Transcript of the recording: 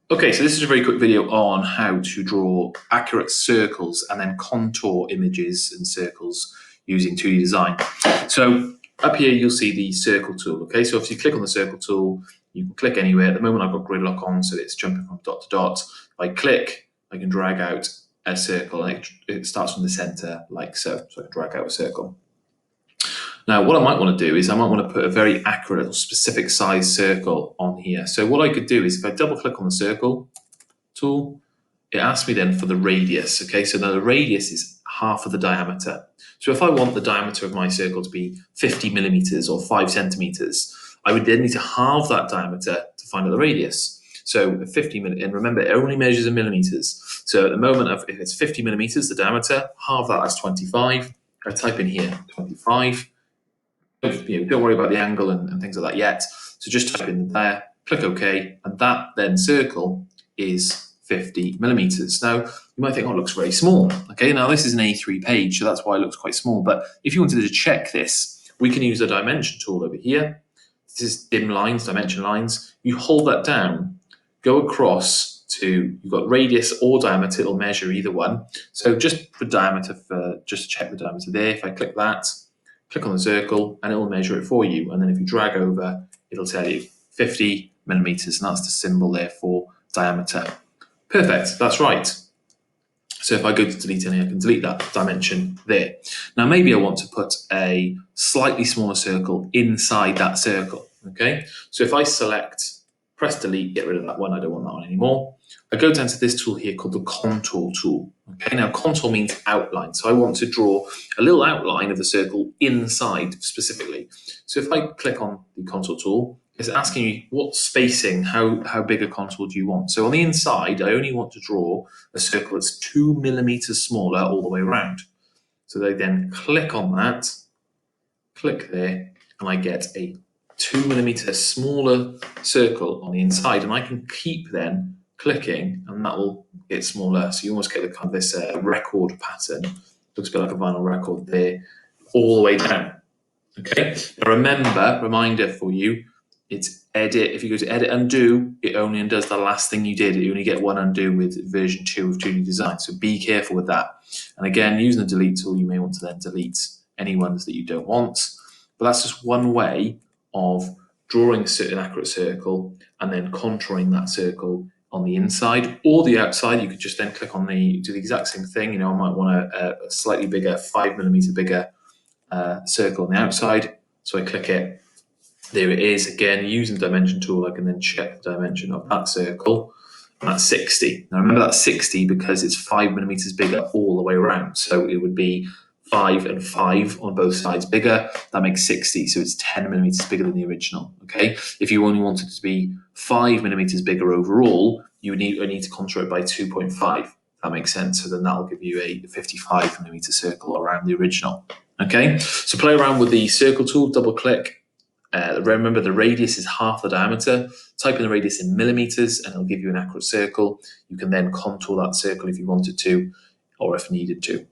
Okay, so this is a very quick video on how to draw accurate circles and then contour images and circles using 2D design. So up here you'll see the circle tool. Okay, so if you click on the circle tool, you can click anywhere. At the moment I've got grid lock on, so it's jumping from dot to dot. If I click, I can drag out a circle and it starts from the center like so. So I can drag out a circle. Now, what I might want to do is I might want to put a very accurate or specific size circle on here. So what I could do is if I double click on the circle tool, it asks me then for the radius. Okay, so now the radius is half of the diameter. So if I want the diameter of my circle to be 50 millimeters or 5 centimeters, I would then need to halve that diameter to find out the radius. So 50 millimeters, and remember, it only measures in millimeters. So at the moment, if it's 50 millimeters, the diameter, halve that as 25. I type in here 25. Don't worry about the angle and things like that yet. So just type in there, click OK, and that then circle is 50 millimeters. Now, you might think, oh, it looks very small. Okay, now this is an A3 page, so that's why it looks quite small. But if you wanted to check this, we can use the dimension tool over here. This is dim lines, dimension lines. You hold that down, go across to, you've got radius or diameter, it'll measure either one. So just for diameter, just check the diameter there. If I click that, click on the circle and it will measure it for you. And then if you drag over, it'll tell you 50 millimeters, and that's the symbol there for diameter. Perfect, that's right. So if I go to delete any, I can delete that dimension there. Now maybe I want to put a slightly smaller circle inside that circle, okay? So if I select, press delete, get rid of that one, I don't want that one anymore. I go down to this tool here called the contour tool. Okay, now contour means outline. So I want to draw a little outline of the circle inside specifically. So if I click on the contour tool, it's asking you what spacing, how big a contour do you want? So on the inside, I only want to draw a circle that's 2 millimeters smaller all the way around. So they then click on that, click there, and I get a 2 millimeter smaller circle on the inside, and I can keep then clicking and that will get smaller. So you almost get a kind of this record pattern. Looks a bit like a vinyl record there, all the way down. Okay, now remember, reminder for you, it's edit. If you go to edit undo, it only undoes the last thing you did. You only get one undo with version 2 of 2D design. So be careful with that. And again, using the delete tool, you may want to then delete any ones that you don't want. But that's just one way of drawing a certain accurate circle and then contouring that circle on the inside or the outside. You could just then click on do the exact same thing. You know, I might want a slightly bigger, 5 millimeter bigger circle on the outside. So I click it. There it is. Again, using the dimension tool, I can then check the dimension of that circle. And that's 60. Now remember that's 60 because it's 5 millimeters bigger all the way around. So it would be 5 and 5 on both sides bigger. That makes 60. So it's 10 millimeters bigger than the original. Okay. If you only wanted it to be 5 millimeters bigger overall, you would need to contour it by 2.5. That makes sense. So then that will give you a 55 millimeter circle around the original. Okay. So play around with the circle tool, double click. Remember the radius is half the diameter. Type in the radius in millimeters and it'll give you an accurate circle. You can then contour that circle if you wanted to or if needed to.